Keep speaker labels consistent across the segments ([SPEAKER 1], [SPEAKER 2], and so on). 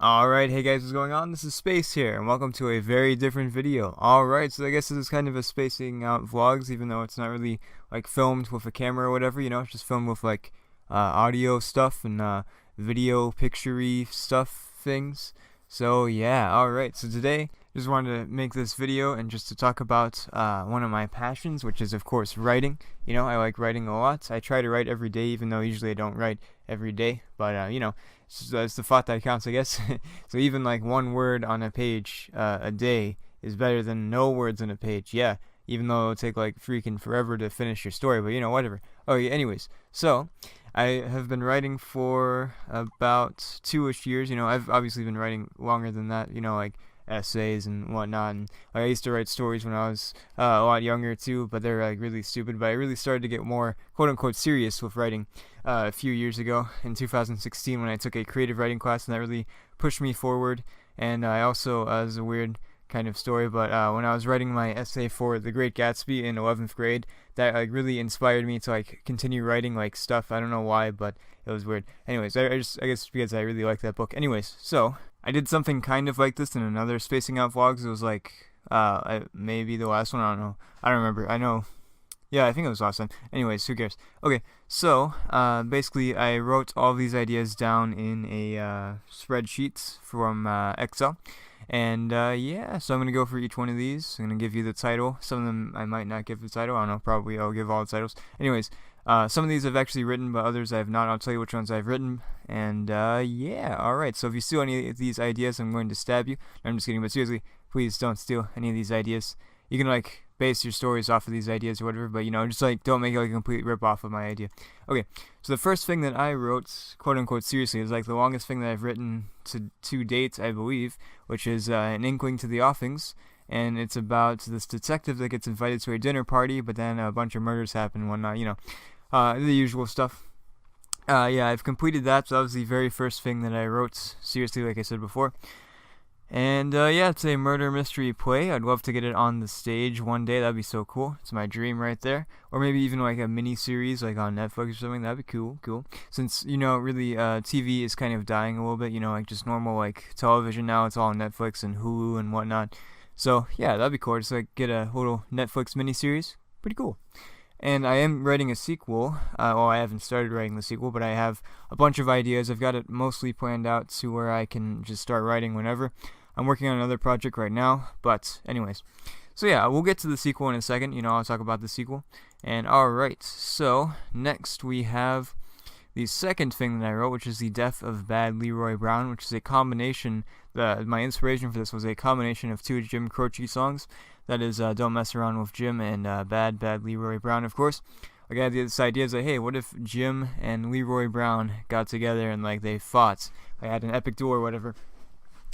[SPEAKER 1] Alright, hey guys, what's going on? This is Space here, and welcome to a very different video. Alright, so I guess this is kind of a spacing out vlogs, even though it's not really like filmed with a camera or whatever, it's just filmed with like audio stuff and video picture-y stuff things. So yeah, alright, so today just wanted to make this video and just to talk about one of my passions, which is of course writing. I like writing a lot. I try to write every day, even though usually I don't write every day, but it's the thought that counts, I guess. So even like one word on a page a day is better than no words on a page. Yeah, even though it'll take like freaking forever to finish your story, but whatever. Oh yeah, anyways, so I have been writing for about 2-ish years. I've obviously been writing longer than that, like essays and whatnot. And like, I used to write stories when I was a lot younger too, but they're like really stupid. But I really started to get more quote unquote serious with writing a few years ago in 2016 when I took a creative writing class, and that really pushed me forward. And I also, as a weird kind of story, but when I was writing my essay for The Great Gatsby in 11th grade, that like really inspired me to like continue writing like stuff. I don't know why, but it was weird. Anyways, I guess because I really like that book. Anyways, so I did something kind of like this in another spacing out vlogs. It was like maybe the last one. I don't know. I don't remember. I know. Yeah, I think it was last time. Anyways, who cares? Okay, so basically I wrote all these ideas down in a spreadsheet from Excel. And yeah, so I'm going to go for each one of these. I'm going to give you the title. Some of them I might not give the title. I don't know, probably I'll give all the titles. Anyways, some of these I've actually written, but others I have not. I'll tell you which ones I've written. And yeah, alright. So if you steal any of these ideas, I'm going to stab you. No, I'm just kidding, but seriously, please don't steal any of these ideas. You can like base your stories off of these ideas or whatever, but just like don't make it like a complete rip off of my idea. Okay, so the first thing that I wrote, quote unquote seriously, is like the longest thing that I've written to date, I believe, which is An Inkling to the Offings, and it's about this detective that gets invited to a dinner party, but then a bunch of murders happen and whatnot, the usual stuff. Yeah, I've completed that, so that was the very first thing that I wrote seriously, like I said before. And yeah, it's a murder mystery play. I'd love to get it on the stage one day. That'd be so cool. It's my dream right there. Or maybe even like a mini series like on Netflix or something. That'd be cool. Since really TV is kind of dying a little bit. Like just normal like television now. It's all on Netflix and Hulu and whatnot. So yeah, that'd be cool. Just like get a little Netflix mini series. Pretty cool. And I am writing a sequel. Well, I haven't started writing the sequel, but I have a bunch of ideas. I've got it mostly planned out to where I can just start writing whenever. I'm working on another project right now, but anyways. So yeah, we'll get to the sequel in a second. I'll talk about the sequel. And alright, so next we have the second thing that I wrote, which is The Death of Bad Leroy Brown, which is a combination. My inspiration for this was a combination of two Jim Croce songs. That is Don't Mess Around with Jim and Bad Leroy Brown, of course. Like I had this idea, it's like, hey, what if Jim and Leroy Brown got together and like they fought? They had an epic duel or whatever.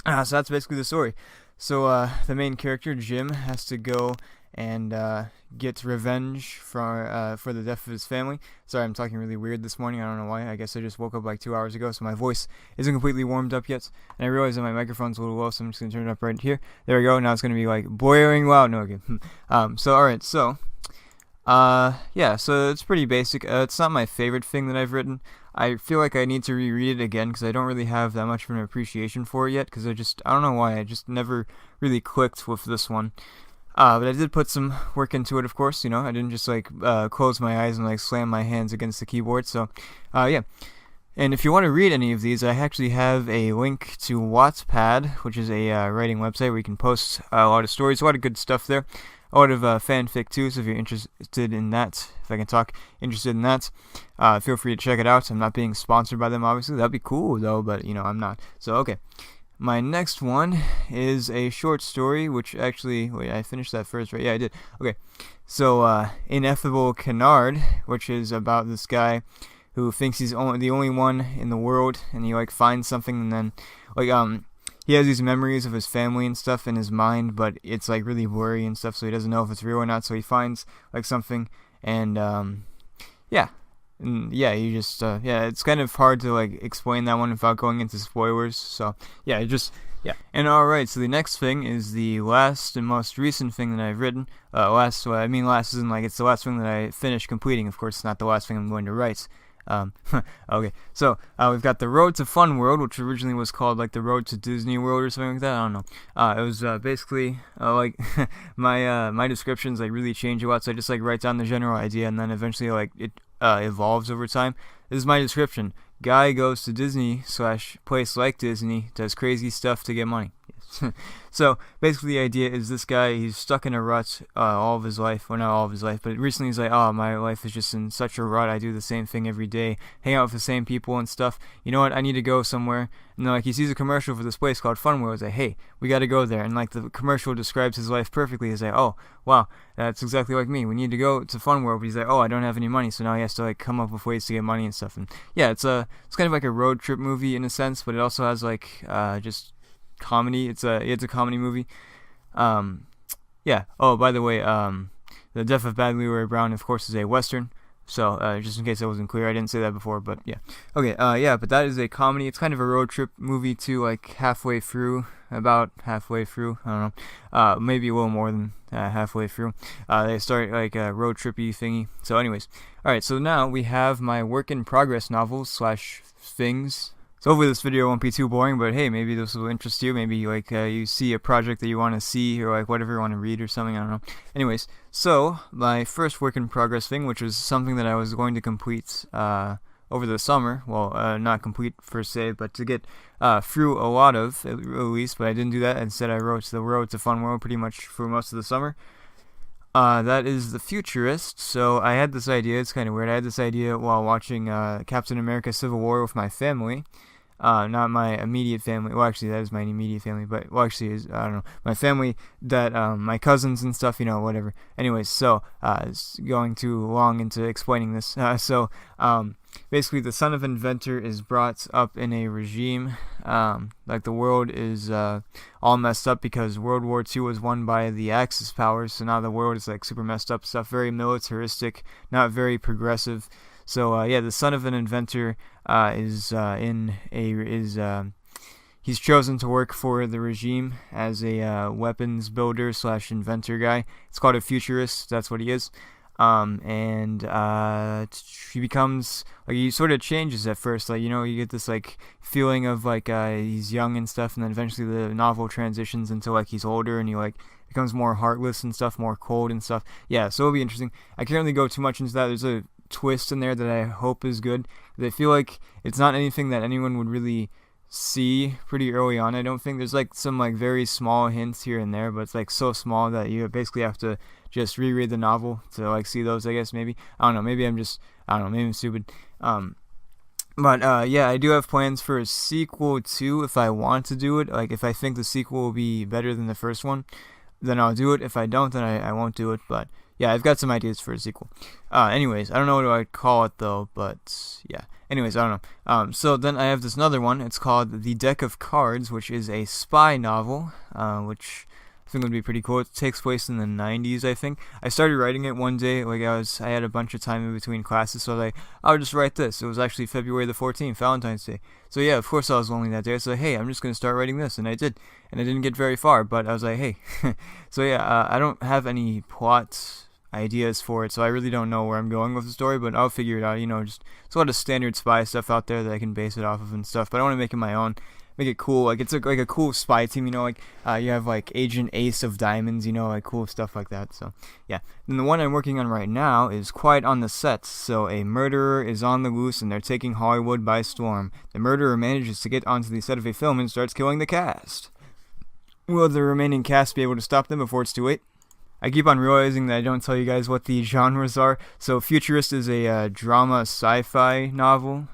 [SPEAKER 1] So that's basically the story. So the main character, Jim, has to go and get revenge for the death of his family. Sorry, I'm talking really weird this morning. I don't know why. I guess I just woke up like 2 hours ago, so my voice isn't completely warmed up yet. And I realize that my microphone's a little low, so I'm just going to turn it up right here. There we go. Now it's going to be like boiling loud. No, okay. So, alright, so yeah, so it's pretty basic. It's not my favorite thing that I've written. I feel like I need to reread it again because I don't really have that much of an appreciation for it yet, because I don't know why, I just never really clicked with this one. But I did put some work into it, of course. I didn't just like close my eyes and like slam my hands against the keyboard. So yeah. And if you want to read any of these, I actually have a link to Wattpad, which is a writing website where you can post a lot of stories, a lot of good stuff there. A lot of fanfic too, so if you're interested in that, if I can talk, interested in that, feel free to check it out. I'm not being sponsored by them, obviously. That'd be cool though, but I'm not. So okay, my next one is a short story, which actually, wait, I finished that first, right? Yeah, I did. Okay, so Ineffable Canard, which is about this guy who thinks he's the only one in the world, and he like finds something, and then like he has these memories of his family and stuff in his mind, but it's like really blurry and stuff, so he doesn't know if it's real or not. So he finds like something, and yeah, you just yeah, it's kind of hard to like explain that one without going into spoilers. So yeah, yeah. And alright, so the next thing is the last and most recent thing that I've written. Last isn't like it's the last thing that I finished completing. Of course, it's not the last thing I'm going to write. Okay, so we've got the Road to Fun World, which originally was called like the Road to Disney World or something like that. I don't know. It was basically like my descriptions like really change a lot, so I just like write down the general idea, and then eventually like it evolves over time. This is my description. Guy goes to Disney / place like Disney, does crazy stuff to get money. Yes. So basically the idea is this guy, he's stuck in a rut all of his life. Well, not all of his life, but recently he's like, oh, my life is just in such a rut. I do the same thing every day, hang out with the same people and stuff. You know what? I need to go somewhere. And like he sees a commercial for this place called Fun World. He's like, hey, we got to go there. And like the commercial describes his life perfectly. He's like, oh, wow, that's exactly like me. We need to go to Fun World. But he's like, oh, I don't have any money. So now he has to like come up with ways to get money and stuff. And yeah, it's kind of like a road trip movie in a sense, but it also has like just comedy. It's a comedy movie. Yeah. Oh, by the way, The Death of Bad Leroy Brown, of course, is a Western. So, just in case I wasn't clear, I didn't say that before, but yeah. Okay, yeah, but that is a comedy. It's kind of a road trip movie too, like about halfway through. I don't know. Maybe a little more than halfway through. They start like a road trippy thingy. So anyways, alright, so now we have my work in progress novels / things. So hopefully this video won't be too boring, but hey, maybe this will interest you. Maybe like you see a project that you want to see, or like whatever you want to read or something. I don't know. Anyways, so my first work in progress thing, which was something that I was going to complete over the summer. Well, not complete per se, but to get through a lot of at least. But I didn't do that. Instead, I wrote The Road to Fun World pretty much for most of the summer. That is The Futurist. So I had this idea. It's kind of weird. I had this idea while watching Captain America: Civil War with my family. Not my immediate family. Well, actually, that is my immediate family. But, well, actually, I don't know. My family, that, my cousins and stuff, you know, whatever. Anyways, so, it's going too long into explaining this. Basically, the son of inventor is brought up in a regime. Like, the world is, all messed up because World War II was won by the Axis powers. So now the world is, like, super messed up stuff. Very militaristic, not very progressive. So yeah, the son of an inventor he's chosen to work for the regime as a weapons builder / inventor guy. It's called a futurist. That's what he is. And he becomes like, he sort of changes at first. Like, you know, you get this like feeling of like he's young and stuff, and then eventually the novel transitions into like he's older and he like becomes more heartless and stuff, more cold and stuff. Yeah, so it'll be interesting. I can't really go too much into that. There's a twist in there that I hope is good. I feel like it's not anything that anyone would really see pretty early on. I don't think there's like some like very small hints here and there, but it's like so small that you basically have to just reread the novel to like see those, I guess. Maybe I don't know, maybe I'm stupid. But yeah, I do have plans for a sequel too if I want to do it. Like if I think the sequel will be better than the first one, then I'll do it. If I don't, then I won't do it. But yeah, I've got some ideas for a sequel. Anyways, I don't know what I'd call it though, but yeah. Anyways, I don't know. So then I have this another one. It's called The Deck of Cards, which is a spy novel, which I think would be pretty cool. It takes place in the 90s, I think. I started writing it one day. Like I had a bunch of time in between classes, so I was like, I'll just write this. It was actually February the 14th, Valentine's Day. So yeah, of course I was lonely that day. So hey, I'm just gonna start writing this, and I did. And I didn't get very far, but I was like, hey. So yeah, I don't have any plot ideas for it, so I really don't know where I'm going with the story, but I'll figure it out. You know, just there's a lot of standard spy stuff out there that I can base it off of and stuff, but I want to make it my own, make it cool. Like it's like a cool spy team, you know, like you have like Agent Ace of Diamonds, you know, like cool stuff like that. So yeah, and the one I'm working on right now is Quiet on the Set. So a murderer is on the loose and they're taking Hollywood by storm. The murderer manages to get onto the set of a film and starts killing the cast. Will the remaining cast be able to stop them before it's too late? I keep on realizing that I don't tell you guys what the genres are. So Futurist is a drama sci-fi novel.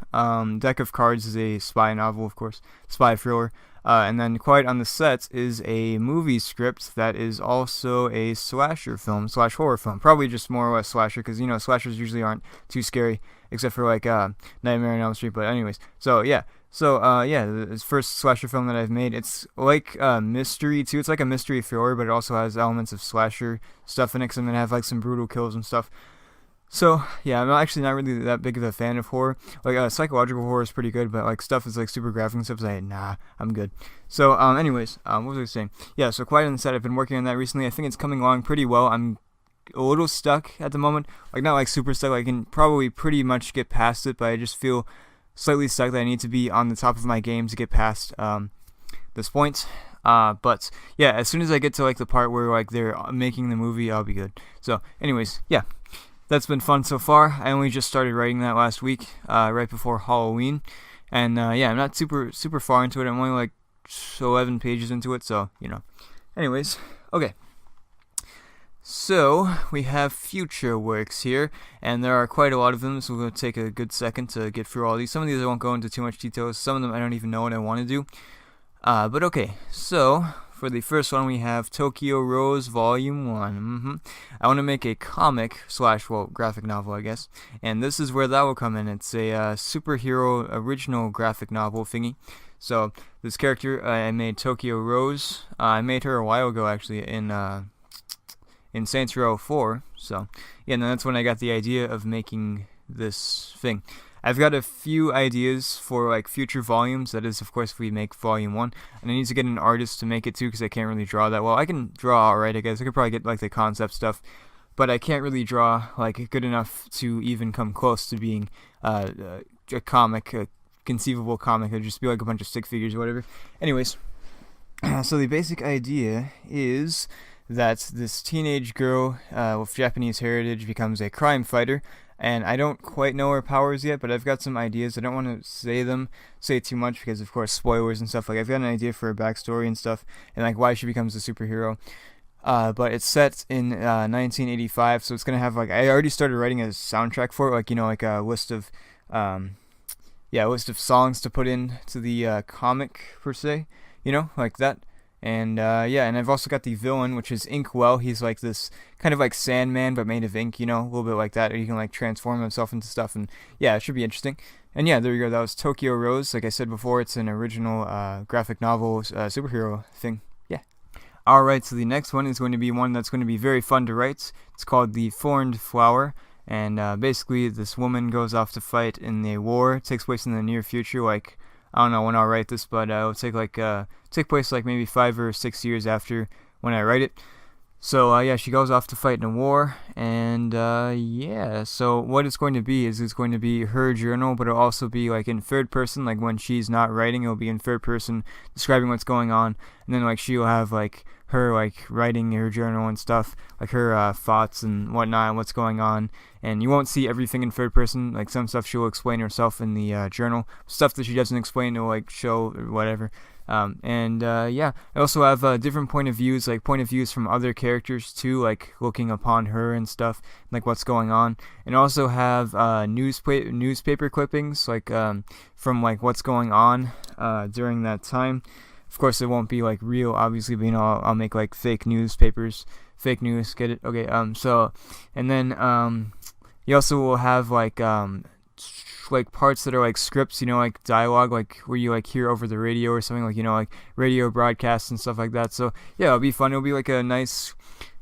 [SPEAKER 1] Deck of Cards is a spy novel, of course, spy thriller. And then Quiet on the Set is a movie script that is also a slasher film / horror film. Probably just more or less slasher, because, you know, slashers usually aren't too scary, except for like Nightmare on Elm Street. But anyways, so yeah. So, yeah, the first slasher film that I've made, it's like mystery, too. It's like a mystery thriller, but it also has elements of slasher stuff in it, because I'm going to have, like, some brutal kills and stuff. So, yeah, I'm actually not really that big of a fan of horror. Like, psychological horror is pretty good, but, like, stuff is, like, super graphic and stuff is like, nah, I'm good. So, anyways, what was I saying? Yeah, so Quiet on the Set, I've been working on that recently. I think it's coming along pretty well. I'm a little stuck at the moment. Like, not like super stuck. I can probably pretty much get past it, but I just feel slightly stuck that I need to be on the top of my game to get past this point. But yeah, as soon as I get to like the part where like they're making the movie, I'll be good. So anyways, yeah, that's been fun so far. I only just started writing that last week, right before Halloween, and yeah, I'm not super far into it. I'm only like 11 pages into it, so you know. Anyways, okay. So we have future works here, and there are quite a lot of them, so we're going to take a good second to get through all these. Some of these I won't go into too much detail. Some of them I don't even know what I want to do. But okay, so for the first one we have Tokyo Rose Volume 1. I want to make a comic / well, graphic novel, I guess, and this is where that will come in. It's a superhero original graphic novel thingy. So this character, I made Tokyo Rose. I made her a while ago, actually, in Saints Row 4, so yeah, and that's when I got the idea of making this thing. I've got a few ideas for like future volumes, that is of course if we make volume 1, and I need to get an artist to make it too because I can't really draw that well. I can draw alright, I guess. I could probably get like the concept stuff, but I can't really draw like good enough to even come close to being a comic, a conceivable comic. It'd just be like a bunch of stick figures or whatever. Anyways, so the basic idea is that this teenage girl with Japanese heritage becomes a crime fighter, and I don't quite know her powers yet, but I've got some ideas. I don't want to say too much because of course spoilers and stuff. Like, I've got an idea for her backstory and stuff, and like why she becomes a superhero. But it's set in 1985, so it's gonna have like, I already started writing a soundtrack for it, like, you know, like a list of songs to put in to the comic per se, you know, like that. And yeah, and I've also got the villain, which is Inkwell. He's like this kind of like Sandman, but made of ink, you know, a little bit like that. He can like transform himself into stuff, and yeah, it should be interesting. And yeah, there you go. That was Tokyo Rose. Like I said before, it's an original graphic novel superhero thing. Yeah. Alright, so the next one is going to be one that's going to be very fun to write. It's called The Thorned Flower. And basically, this woman goes off to fight in a war. It takes place in the near future, like, I don't know when I'll write this, but it'll take place like maybe 5 or 6 years after when I write it. So yeah, she goes off to fight in a war, and yeah, so what it's going to be is it's going to be her journal, but it'll also be like in third person. Like when she's not writing, it'll be in third person, describing what's going on, and then like she'll have like her like writing her journal and stuff, like her thoughts and whatnot, and what's going on. And you won't see everything in third person. Like some stuff she'll explain herself in the journal. Stuff that she doesn't explain, it'll like show or whatever. Yeah, I also have different point of views, like point of views from other characters too, like looking upon her and stuff, like what's going on. And also have newspaper clippings, like from like what's going on during that time. Of course, it won't be like real, obviously, but you know, I'll make like fake newspapers, fake news. Get it? Okay. So, and then you also will have like parts that are like scripts, you know, like dialogue, like where you like hear over the radio or something, like, you know, like radio broadcasts and stuff like that. So yeah, it'll be fun. It'll be like a nice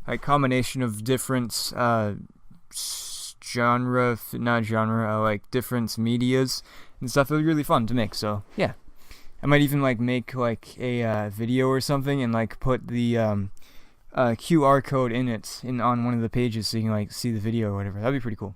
[SPEAKER 1] like combination of different like different medias and stuff. It'll be really fun to make. So yeah, I might even like make like a video or something and like put the QR code in it on one of the pages so you can like see the video or whatever. That'd be pretty cool.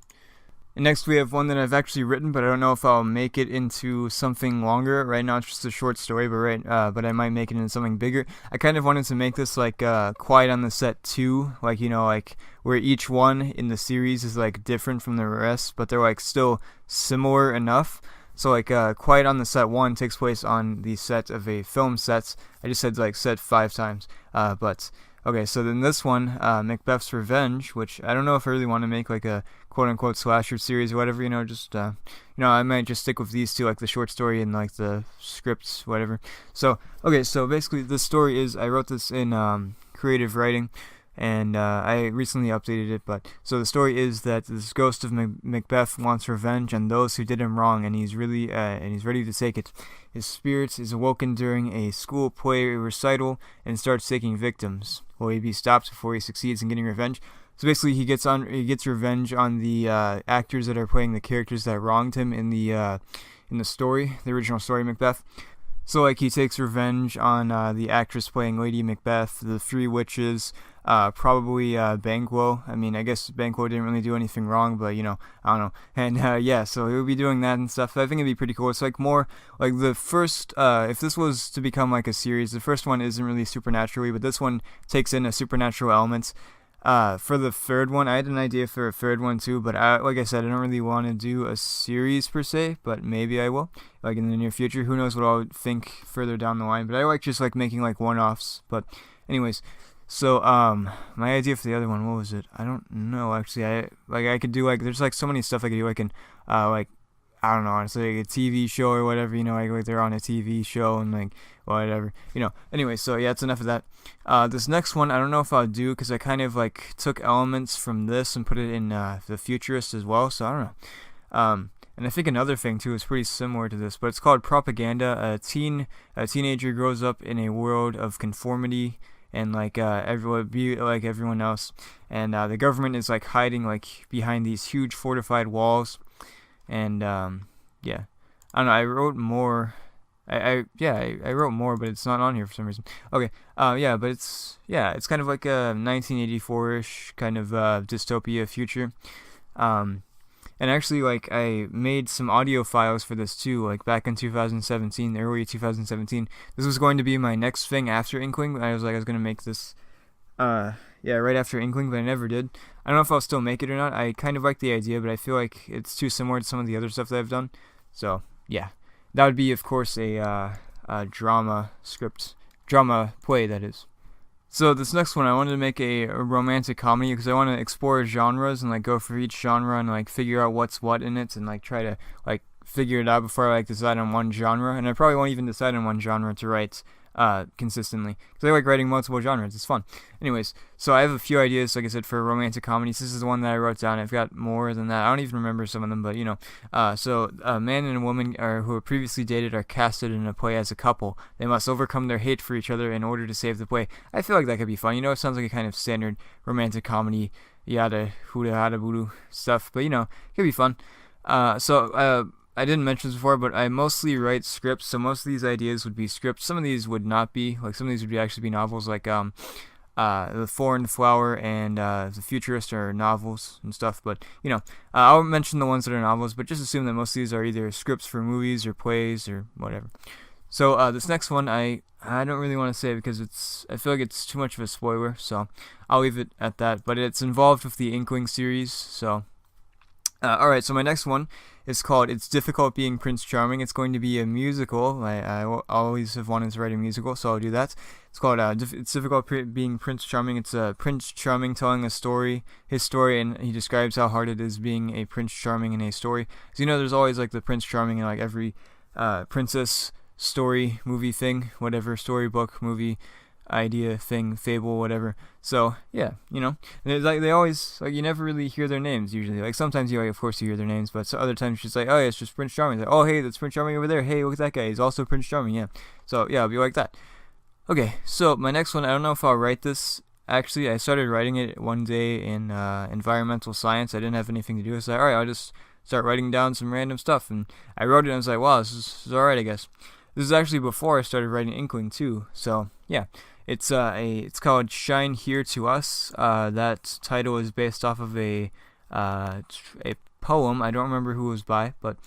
[SPEAKER 1] And next we have one that I've actually written, but I don't know if I'll make it into something longer. Right now it's just a short story, but I might make it into something bigger. I kind of wanted to make this like Quiet on the Set 2, like, you know, like where each one in the series is like different from the rest, but they're like still similar enough. So like Quiet on the Set 1 takes place on the set of a film set. I just said like set 5 times, but okay, so then this one, Macbeth's Revenge, which I don't know if I really want to make like a quote-unquote slasher series or whatever, you know, just, you know, I might just stick with these two, like the short story and like the scripts, whatever. So, okay, so basically the story is, I wrote this in creative writing, and I recently updated it, but, so the story is that this ghost of Macbeth wants revenge on those who did him wrong, and he's ready to take it. His spirit is awoken during a school play recital and starts taking victims. Will he be stopped before he succeeds in getting revenge? So basically, he gets revenge on the actors that are playing the characters that wronged him in the story, the original story, Macbeth. So like he takes revenge on the actress playing Lady Macbeth, the three witches, probably Banquo. I mean, I guess Banquo didn't really do anything wrong, but I don't know. And yeah, so he'll be doing that and stuff. I think it'd be pretty cool. It's like more like the first. If this was to become like a series, the first one isn't really supernaturally, but this one takes in a supernatural elements. For the third one, I had an idea for a third one too, but like I said, I don't really want to do a series per se, but maybe I will, like in the near future. Who knows what I'll think further down the line, but I like just like making like one-offs. But anyways, so my idea for the other one, what was it? I don't know actually. I could do like there's like so many stuff I could do. I can like I don't know, it's like a TV show or whatever, like they're on a TV show and like whatever, Anyway, so yeah, it's enough of that. This next one, I don't know if I'll do because I kind of like took elements from this and put it in the Futurist as well, so I don't know. And I think another thing too is pretty similar to this, but it's called Propaganda. A teenager grows up in a world of conformity and like everyone be like everyone else, and the government is like hiding like behind these huge fortified walls. And yeah, I don't know. I wrote more. I wrote more, but it's not on here for some reason. Okay, yeah, but it's kind of like a 1984-ish kind of dystopia future. And actually, like I made some audio files for this too, like back in 2017, early 2017. This was going to be my next thing after Inkling. I was gonna make this. Right after Inkling, but I never did. I don't know if I'll still make it or not. I kind of like the idea, but I feel like it's too similar to some of the other stuff that I've done. So, yeah. That would be, of course, a drama play, that is. So this next one, I wanted to make a romantic comedy because I want to explore genres and like go for each genre and like figure out what's what in it and like try to like figure it out before I like decide on one genre. And I probably won't even decide on one genre to write consistently because I like writing multiple genres. It's fun. Anyways, so I have a few ideas, like I said, for romantic comedies. This is the one that I wrote down. I've got more than that. I don't even remember some of them, but so a man and a woman who were previously dated are casted in a play as a couple. They must overcome their hate for each other in order to save the play. I feel like that could be fun. It sounds like a kind of standard romantic comedy, yada huda hada voodoo stuff, but it could be fun. I didn't mention this before, but I mostly write scripts, so most of these ideas would be scripts. Some of these would not be, like some of these would actually be novels, like The Four and the Flower and The Futurist are novels and stuff, but I'll mention the ones that are novels, but just assume that most of these are either scripts for movies or plays or whatever. So this next one, I don't really want to say because I feel like it's too much of a spoiler, so I'll leave it at that, but it's involved with the Inkling series, so alright, so my next one is called It's Difficult Being Prince Charming. It's going to be a musical. I always have wanted to write a musical, so I'll do that. It's called It's Difficult Being Prince Charming. It's Prince Charming telling his story, and he describes how hard it is being a Prince Charming in a story. So there's always like the Prince Charming in like every princess story, movie thing, whatever, storybook, movie, idea, thing, fable, whatever. So yeah, they always like you never really hear their names usually. Like sometimes of course you hear their names, but so other times you're just like, oh yeah, it's just Prince Charming. Like, oh hey, that's Prince Charming over there. Hey, look at that guy. He's also Prince Charming. Yeah. So yeah, it'll be like that. Okay, so my next one, I don't know if I'll write this. Actually, I started writing it one day in environmental science. I didn't have anything to do. So alright, I'll just start writing down some random stuff, and I wrote it. And I was like, wow, this is alright, I guess. This is actually before I started writing Inkling too. So yeah. It's called Shine Here to Us. That title is based off of a poem. I don't remember who it was by, but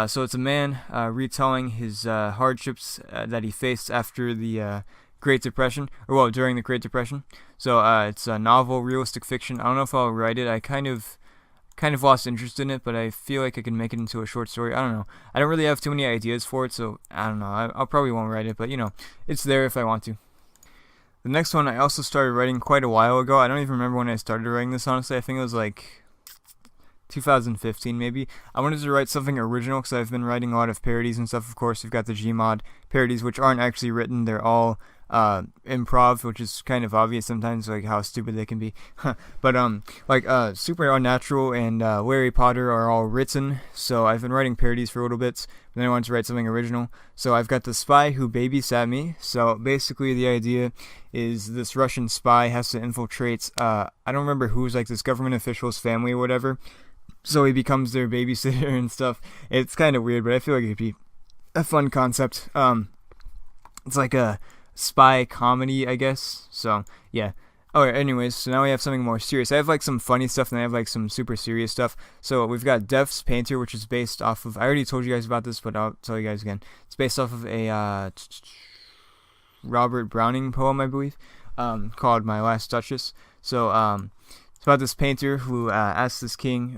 [SPEAKER 1] so it's a man retelling his hardships that he faced after the Great Depression, during the Great Depression. So it's a novel, realistic fiction. I don't know if I'll write it. I kind of lost interest in it, but I feel like I can make it into a short story. I don't know. I don't really have too many ideas for it, so I don't know. I'll probably won't write it, but it's there if I want to. The next one I also started writing quite a while ago. I don't even remember when I started writing this, honestly. I think it was like 2015 maybe. I wanted to write something original because I've been writing a lot of parodies and stuff. Of course, we've got the Gmod parodies, which aren't actually written. They're all improv, which is kind of obvious sometimes, like how stupid they can be. But Super Unnatural and Larry Potter are all written, so I've been writing parodies for a little bit, but then I wanted to write something original. So I've got The Spy Who Babysat Me. So basically the idea is this Russian spy has to infiltrate, I don't remember who's, like this government official's family or whatever, so he becomes their babysitter and stuff. It's kind of weird, but I feel like it'd be a fun concept. It's like a spy comedy, I guess. So yeah. Alright, anyways, so now we have something more serious. I have like some funny stuff and I have like some super serious stuff. So we've got Death's Painter, which is based off of, I already told you guys about this, but I'll tell you guys again. It's based off of a Robert Browning poem, I believe, called My Last Duchess. So it's about this painter who asks this king,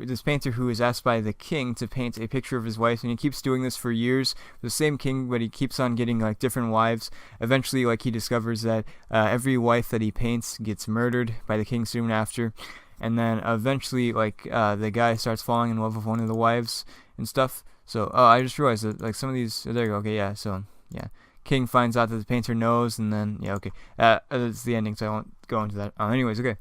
[SPEAKER 1] this painter who is asked by the king to paint a picture of his wife, and he keeps doing this for years. The same king, but he keeps on getting like different wives. Eventually, like he discovers that every wife that he paints gets murdered by the king soon after, and then eventually, like the guy starts falling in love with one of the wives and stuff. So I just realized that like some of these, there you go. Okay, yeah. So yeah. King finds out that the painter knows, and then yeah, okay, that's the ending, so I won't go into that. Anyways, okay,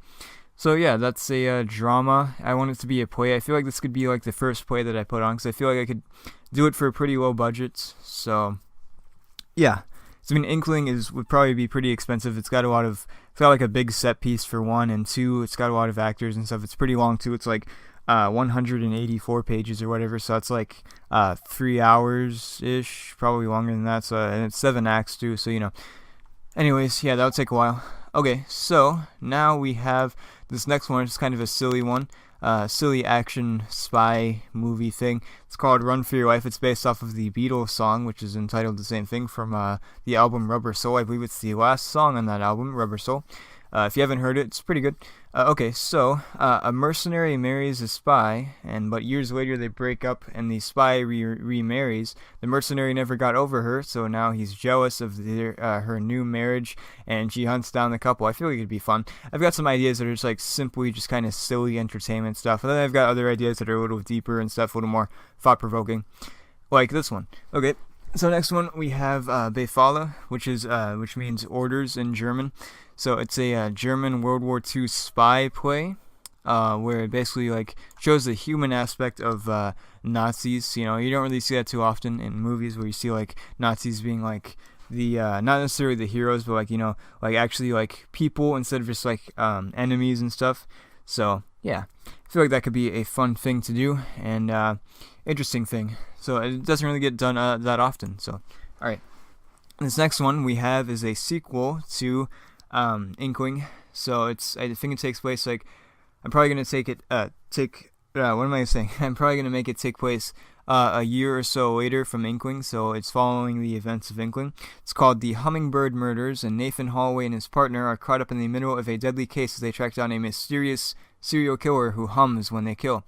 [SPEAKER 1] so yeah, that's a drama. I want it to be a play. I feel like this could be like the first play that I put on, because I feel like I could do it for a pretty low budget. So yeah, so I mean, Inkling would probably be pretty expensive. It's got like a big set piece for one, and two, it's got a lot of actors and stuff. It's pretty long too. It's like 184 pages or whatever, so it's like 3 hours ish, probably longer than that. So and it's 7 acts too, so you know. Anyways, yeah, that would take a while. Okay, so now we have this next one. It's kind of a silly one, silly action spy movie thing. It's called Run for Your Life. It's based off of the Beatles song, which is entitled the same thing, from the album Rubber Soul. I believe it's the last song on that album, Rubber Soul. If you haven't heard it, it's pretty good. Okay, so a mercenary marries a spy, but years later they break up, and the spy remarries. The mercenary never got over her, so now he's jealous of her new marriage, and she hunts down the couple. I feel like it'd be fun. I've got some ideas that are just like simply just kind of silly entertainment stuff, and then I've got other ideas that are a little deeper and stuff, a little more thought-provoking, like this one. Okay. So next one we have Befehle, which means orders in German. So it's a German World War II spy play, where it basically like shows the human aspect of Nazis. You know, you don't really see that too often in movies, where you see like Nazis being like the not necessarily the heroes, but like, you know, like actually like people instead of just like enemies and stuff. So yeah, I feel like that could be a fun thing to do, and interesting thing. So it doesn't really get done that often. So alright, this next one we have is a sequel to Inkling. So I think it takes place like, I'm probably gonna what am I saying? I'm probably gonna make it take place a year or so later from Inkling, so it's following the events of Inkling. It's called The Hummingbird Murders, and Nathan Holloway and his partner are caught up in the middle of a deadly case as they track down a mysterious serial killer who hums when they kill.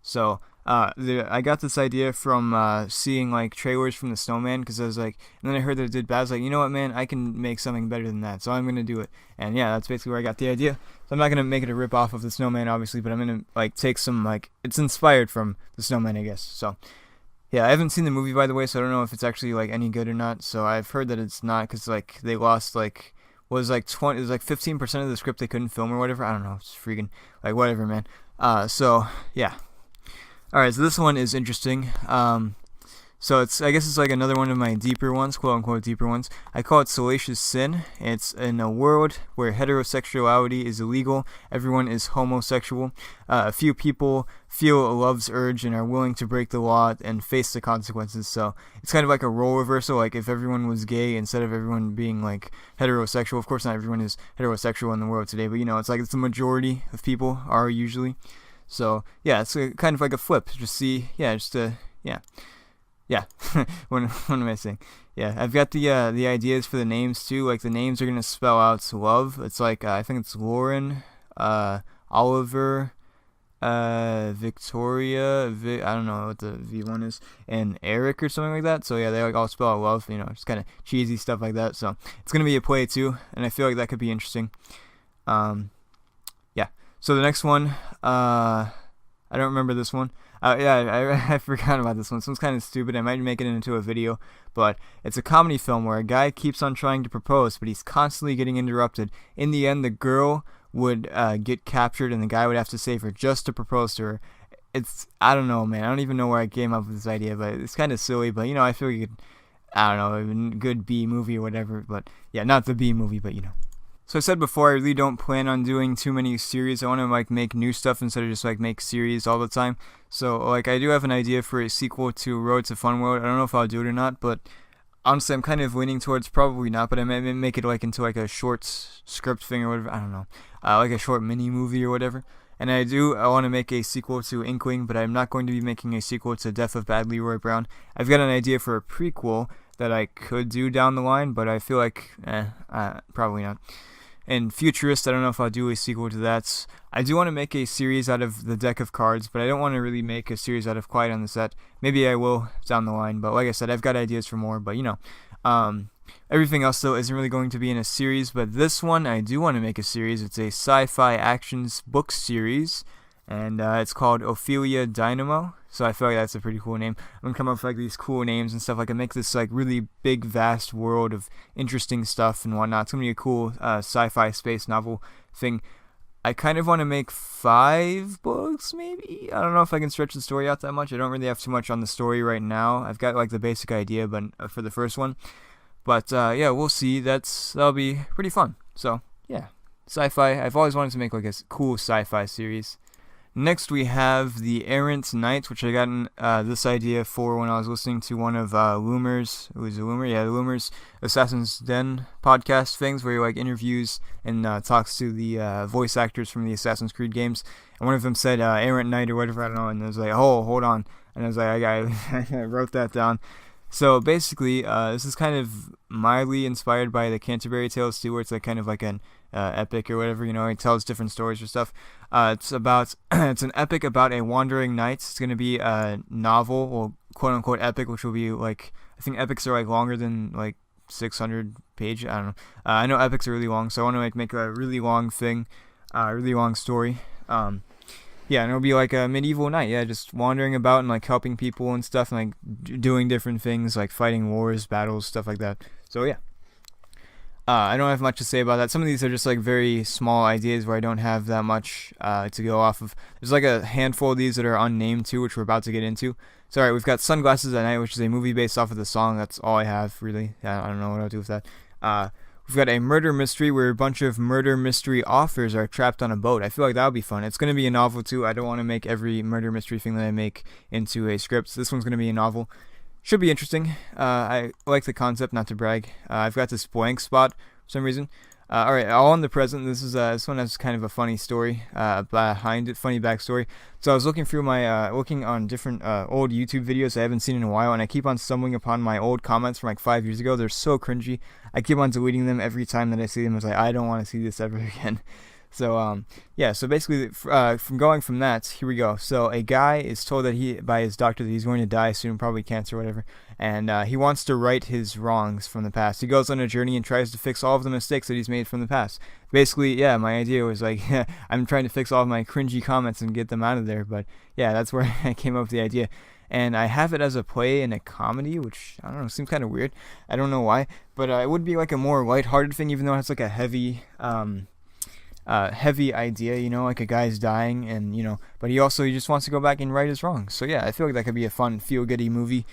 [SPEAKER 1] So I got this idea from seeing like trailers from the Snowman, because I was like, and then I heard that it did bad. I was like, you know what, man, I can make something better than that, so I'm gonna do it. And yeah, that's basically where I got the idea. So I'm not gonna make it a rip off of the Snowman, obviously, but I'm gonna like take some, like, it's inspired from the Snowman, I guess. So yeah, I haven't seen the movie, by the way, so I don't know if it's actually like any good or not. So I've heard that it's not, because like they lost like, it was like 15% of the script they couldn't film or whatever. I don't know, it's freaking like whatever, man. So yeah. Alright, so this one is interesting. So I guess it's like another one of my deeper ones, quote unquote deeper ones. I call it Salacious Sin. It's in a world where heterosexuality is illegal. Everyone is homosexual. A few people feel a love's urge and are willing to break the law and face the consequences. So it's kind of like a role reversal. Like if everyone was gay instead of everyone being like heterosexual. Of course, not everyone is heterosexual in the world today, but you know, it's like it's the majority of people are usually. So yeah, it's kind of like a flip. Yeah. what am I saying? Yeah, I've got the ideas for the names too. Like the names are gonna spell out love. It's like I think it's Lauren, Oliver, Victoria. I don't know what the V1 is, and Eric or something like that. So yeah, they like all spell out love. You know, just kind of cheesy stuff like that. So it's gonna be a play too, and I feel like that could be interesting. Yeah. So the next one, I don't remember this one. I forgot about this one. This one's kind of stupid. I might make it into a video, but it's a comedy film where a guy keeps on trying to propose, but he's constantly getting interrupted. In the end, the girl would get captured, and the guy would have to save her just to propose to her. I don't know, man. I don't even know where I came up with this idea, but it's kind of silly. But you know, I feel you could, I don't know, a good B movie or whatever. But yeah, not the B movie, but you know. So I said before, I really don't plan on doing too many series. I want to like make new stuff instead of just like make series all the time. So like I do have an idea for a sequel to Road to Fun World. I don't know if I'll do it or not, but honestly, I'm kind of leaning towards probably not, but I may make it like into like a short script thing or whatever. I don't know, like a short mini movie or whatever. And I want to make a sequel to Inkling, but I'm not going to be making a sequel to Death of Bad Leroy Brown. I've got an idea for a prequel that I could do down the line, but I feel like, probably not. And Futurist, I don't know if I'll do a sequel to that. I do want to make a series out of the deck of cards, but I don't want to really make a series out of Quiet on the Set. Maybe I will down the line, but like I said, I've got ideas for more, but everything else, though, isn't really going to be in a series, but this one I do want to make a series. It's a sci-fi actions book series, and it's called Ophelia Dynamo, so I feel like that's a pretty cool name. I'm going to come up with like these cool names and stuff, like I make this like really big, vast world of interesting stuff and whatnot. It's going to be a cool sci-fi space novel thing. I kind of want to make 5 books, maybe? I don't know if I can stretch the story out that much. I don't really have too much on the story right now. I've got like the basic idea, but for the first one. But yeah, we'll see. That'll be pretty fun. So yeah, sci-fi. I've always wanted to make like a cool sci-fi series. Next we have The Errant Knight, which I got this idea for when I was listening to one of Loomer's. It was a Loomer, yeah, the Loomer's Assassin's Den podcast things, where he like interviews and talks to the voice actors from the Assassin's Creed games. And one of them said Errant Knight or whatever, I don't know. And I was like, oh, hold on. And I was like, I wrote that down. So basically, this is kind of mildly inspired by the Canterbury Tales too, where it's like kind of like an epic or whatever, it tells different stories or stuff. It's an epic about a wandering knight. It's going to be a novel, well, quote unquote epic, which will be like, I think epics are like longer than like 600 pages. I don't know. I know epics are really long, so I want to like make a really long thing, really long story. Yeah, and it'll be like a medieval knight, yeah, just wandering about and like helping people and stuff, and like doing different things, like fighting wars, battles, stuff like that. So yeah, I don't have much to say about that. Some of these are just like very small ideas where I don't have that much to go off of. There's like a handful of these that are unnamed too, which we're about to get into. So alright, we've got Sunglasses at Night, which is a movie based off of the song. That's all I have, really. I don't know what I'll do with that. We've got a murder mystery where a bunch of murder mystery authors are trapped on a boat. I feel like that would be fun. It's going to be a novel too. I don't want to make every murder mystery thing that I make into a script. So this one's going to be a novel. Should be interesting. I like the concept, not to brag. I've got this blank spot for some reason. Alright, all in the present. This one has kind of a funny story behind it, funny backstory. So I was looking through looking on different old YouTube videos I haven't seen in a while, and I keep on stumbling upon my old comments from like 5 years ago. They're so cringy. I keep on deleting them every time that I see them. It's like, I don't want to see this ever again. So yeah, so basically from going from that, here we go. So a guy is told that by his doctor that he's going to die soon, probably cancer or whatever, and he wants to right his wrongs from the past. He goes on a journey and tries to fix all of the mistakes that he's made from the past. Basically, yeah, my idea was like, I'm trying to fix all of my cringy comments and get them out of there, but yeah, that's where I came up with the idea. And I have it as a play and a comedy, which, I don't know, seems kind of weird. I don't know why, but it would be like a more lighthearted thing, even though it's like a heavy idea, like a guy's dying, and but he just wants to go back and right his wrongs. So yeah, I feel like that could be a fun, feel-goody movie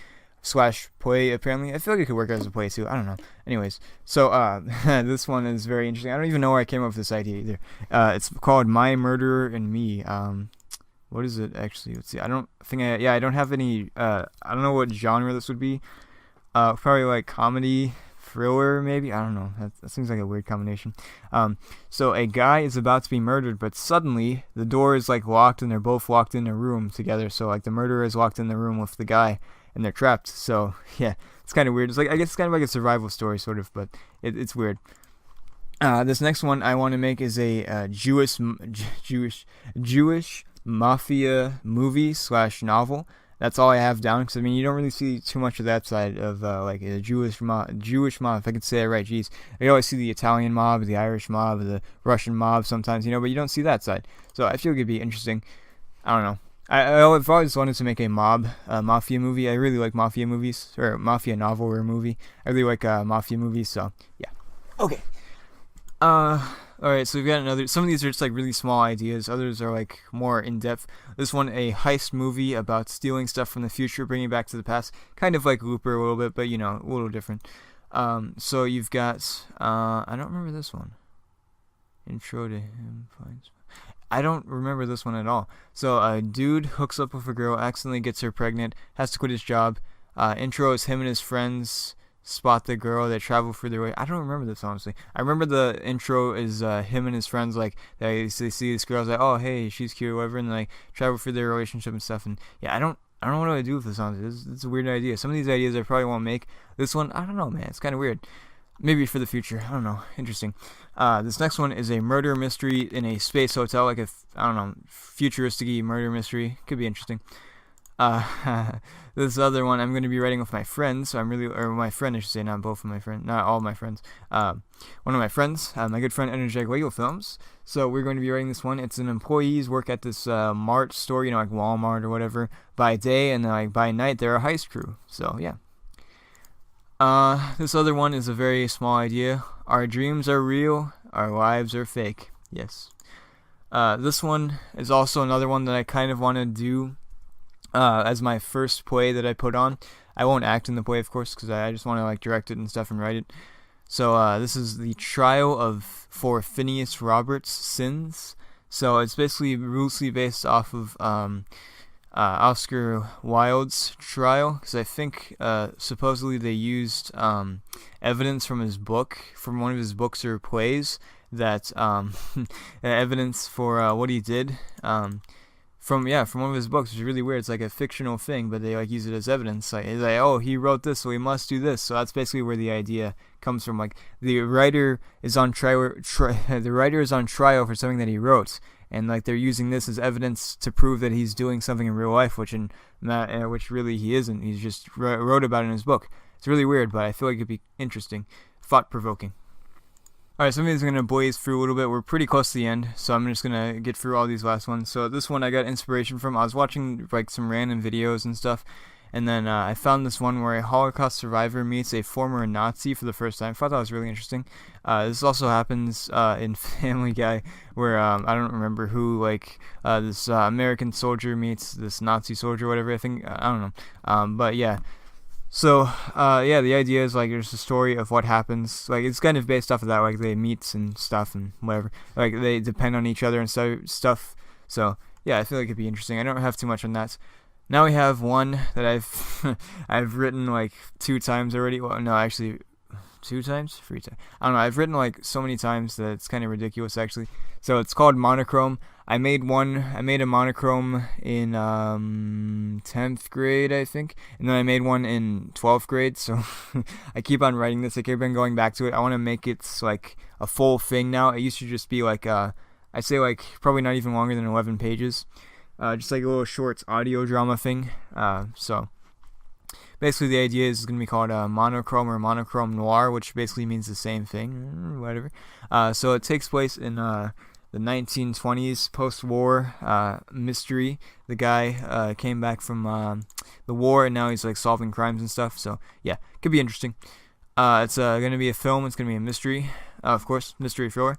[SPEAKER 1] / play. Apparently, I feel like it could work as a play too. I don't know. Anyways, so this one is very interesting. I don't even know where I came up with this idea either. It's called My Murderer and Me. What is it actually? Let's see. I don't have any. I don't know what genre this would be. Probably like comedy, thriller, maybe. I don't know. That seems like a weird combination. So a guy is about to be murdered, but suddenly the door is like locked, and they're both locked in a room together. So like the murderer is locked in the room with the guy, and they're trapped. So yeah, it's kind of weird. It's like, I guess it's kind of like a survival story, sort of, but it's weird. This next one I want to make is a Jewish mafia movie / novel. That's all I have down, because you don't really see too much of that side of like a Jewish mob, if I can say it right. Jeez, you always see the Italian mob, the Irish mob, the Russian mob sometimes, but you don't see that side. So I feel it could be interesting. I don't know. I've always wanted to make a mafia movie. I really like mafia movies, or mafia novel or movie. I really like mafia movies. So yeah. Okay. Alright, so we've got some of these are just like really small ideas, others are like more in-depth. This one, a heist movie about stealing stuff from the future, bringing it back to the past, kind of like Looper a little bit, but a little different. So you've got, I don't remember this one. Intro to him finds... I don't remember this one at all. So a dude hooks up with a girl, accidentally gets her pregnant, has to quit his job. Intro is him and his friends spot the girl that traveled through their way. I don't remember this honestly. I remember the intro is him and his friends like they see this girl's like, oh hey, she's cute or whatever, and like travel through their relationship and stuff. And yeah, I don't know what to do with this honestly. It's a weird idea. Some of these ideas I probably won't make. This one, I don't know, man. It's kind of weird. Maybe for the future. I don't know. Interesting. This next one is a murder mystery in a space hotel, like I don't know, futuristic murder mystery. Could be interesting. This other one I'm going to be writing with my friends. So or my friend, I should say, not both of my friends, not all my friends. One of my friends, my good friend Energetic Lego Films. So we're going to be writing this one. It's an employees work at this Mart store, you know, like Walmart or whatever, by day, and like by night they're a heist crew. So yeah. This other one is a very small idea. Our dreams are real, our lives are fake. Yes. This one is also another one that I kind of want to do as my first play that I put on. I won't act in the play, of course, because I just want to like direct it and stuff and write it. So this is the trial for Phineas Roberts' sins. So it's basically loosely based off of Oscar Wilde's trial, because I think supposedly they used evidence from one of his books or plays, that evidence for what he did from one of his books, which is really weird. It's like a fictional thing, but they like use it as evidence. Like, it's like, oh, he wrote this, so he must do this. So that's basically where the idea comes from. Like the writer is on trial. The writer is on trial for something that he wrote, and like they're using this as evidence to prove that he's doing something in real life, which really he isn't. He's just wrote about it in his book. It's really weird, but I feel like it'd be interesting, thought-provoking. Alright, some of these are going to blaze through a little bit. We're pretty close to the end, so I'm just going to get through all these last ones. So this one I got inspiration from. I was watching like some random videos and stuff, and then I found this one where a Holocaust survivor meets a former Nazi for the first time. I thought that was really interesting. This also happens in Family Guy, where I don't remember who, like this American soldier meets this Nazi soldier or whatever. I think, I don't know. But yeah. So, yeah, the idea is, like, there's a story of what happens. Like, it's kind of based off of that, like, they meet and stuff and whatever. Like, they depend on each other and stuff. So, yeah, I feel like it'd be interesting. I don't have too much on that. Now we have one that I've written, like, 2 times already. Well, no, actually, 2 times? 3 times. I don't know. I've written, like, so many times that it's kind of ridiculous, actually. So, it's called Monochrome. I made a monochrome in 10th grade, I think, and then I made one in 12th grade, so I keep on writing this. I keep on going back to it. I want to make it like a full thing now. It used to just be like, I say like probably not even longer than 11 pages, just like a little short audio drama thing. So basically the idea is going to be called monochrome or monochrome noir, which basically means the same thing, whatever. So it takes place in the 1920s, post-war mystery. The guy came back from the war, and now he's like solving crimes and stuff. So yeah, could be interesting. It's going to be a film. It's going to be a mystery, of course, mystery thriller.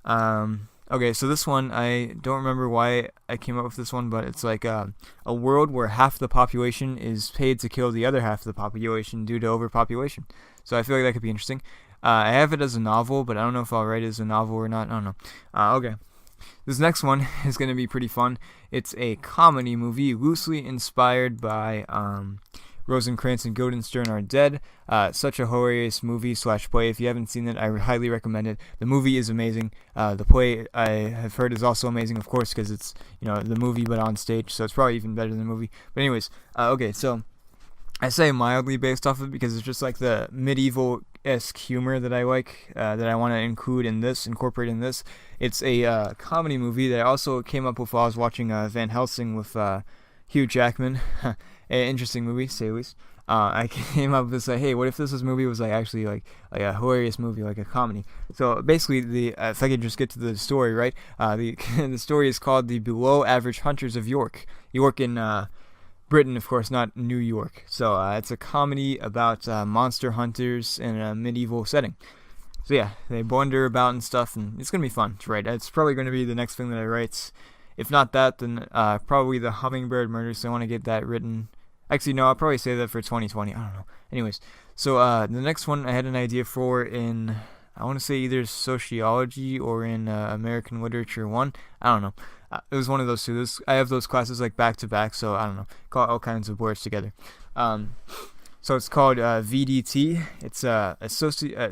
[SPEAKER 1] Okay, so this one, I don't remember why I came up with this one, but it's like a world where half the population is paid to kill the other half of the population due to overpopulation. So I feel like that could be interesting. I have it as a novel, but I don't know if I'll write it as a novel or not. I don't know. Okay. This next one is going to be pretty fun. It's a comedy movie loosely inspired by Rosencrantz and Guildenstern Are Dead. Such a hilarious movie / play. If you haven't seen it, I highly recommend it. The movie is amazing. The play I have heard is also amazing, of course, because it's, you know, the movie but on stage, so it's probably even better than the movie. But anyways, okay, so I say mildly based off of it because it's just like the medieval-esque humor that I like, that I want to incorporate in this. It's a comedy movie that I also came up with while I was watching Van Helsing with Hugh Jackman. An interesting movie, to say the least. I came up with this, like, hey, what if this movie was like actually like a hilarious movie, like a comedy? So basically, if I could just get to the story, right? The story is called The Below Average Hunters of York. York in Britain, of course, not New York. So it's a comedy about monster hunters in a medieval setting. So yeah, they wander about and stuff, and it's gonna be fun to write. It's probably gonna be the next thing that I write. If not that, then probably the Hummingbird Murders. So I want to get that written. Actually, no, I'll probably save that for 2020. I don't know. Anyways, so the next one I had an idea for in, I want to say either sociology or in American Literature 1. I don't know. It was one of those two. I have those classes like back to back, so I don't know. Call all kinds of words together. So it's called VDT. It's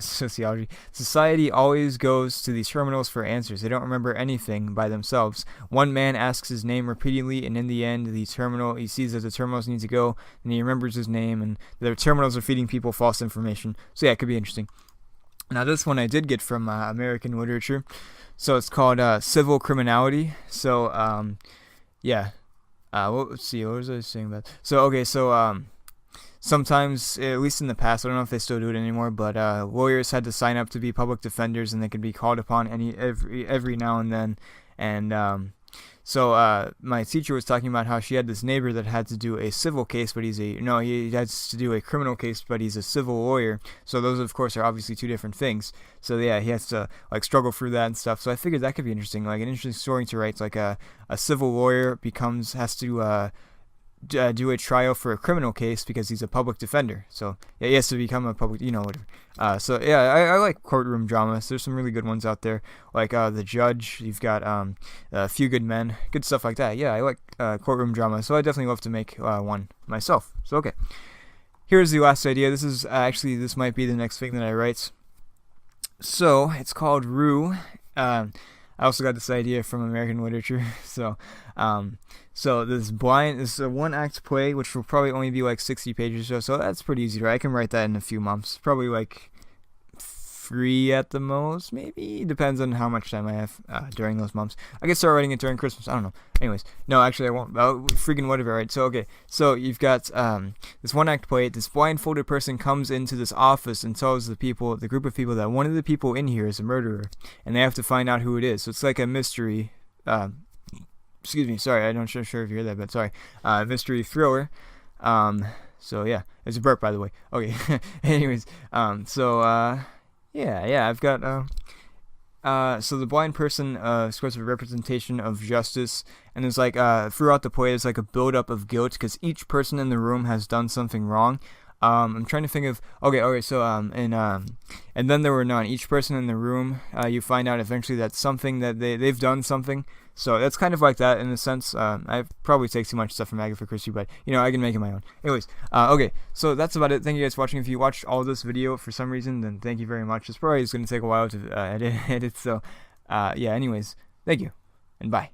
[SPEAKER 1] sociology. Society always goes to these terminals for answers. They don't remember anything by themselves. One man asks his name repeatedly, and in the end, he sees that the terminals need to go, and he remembers his name, and the terminals are feeding people false information. So yeah, it could be interesting. Now this one I did get from American literature. So it's called civil criminality. So yeah. Let's see. What was I saying about? So okay. So sometimes, at least in the past, I don't know if they still do it anymore, but lawyers had to sign up to be public defenders, and they could be called upon every now and then. And so my teacher was talking about how she had this neighbor that had to do a civil case, but he has to do a criminal case, but he's a civil lawyer. So those, of course, are obviously two different things. So yeah, he has to like struggle through that and stuff. So I figured that could be interesting, like an interesting story to write. It's like a civil lawyer has to do a trial for a criminal case because he's a public defender. So yeah, he has to become a public, whatever. So yeah, I like courtroom dramas. There's some really good ones out there, like The Judge. You've got A Few Good Men, good stuff like that. Yeah, I like courtroom drama, so I definitely love to make one myself. So okay, here's the last idea. This might be the next thing that I write. So it's called Rue. I also got this idea from American literature. So this is a one-act play, which will probably only be like 60 pages or so. So that's pretty easy to write. I can write that in a few months. Probably like 3 at the most, maybe. Depends on how much time I have during those months. I can start writing it during Christmas. I don't know. Anyways, no, actually I won't. Freaking whatever, right? So okay. So you've got this one-act play. This blindfolded person comes into this office and tells the group of people, that one of the people in here is a murderer, and they have to find out who it is. So it's like a mystery. Excuse me, sorry, I'm not sure if you hear that, but sorry. Mystery thriller. So yeah, it's a burp, by the way. Okay. Anyways, yeah, I've got so the blind person scores a representation of justice, and there's like throughout the play there's like a build-up of guilt because each person in the room has done something wrong. I'm trying to think of so and then there were none. Each person in the room, you find out eventually that something that they've done something. So that's kind of like that in a sense. I probably take too much stuff from Agatha Christie, but I can make it my own. Anyways, okay, so that's about it. Thank you guys for watching. If you watched all this video for some reason, then thank you very much. It's probably going to take a while to edit. So yeah. Anyways, thank you and bye.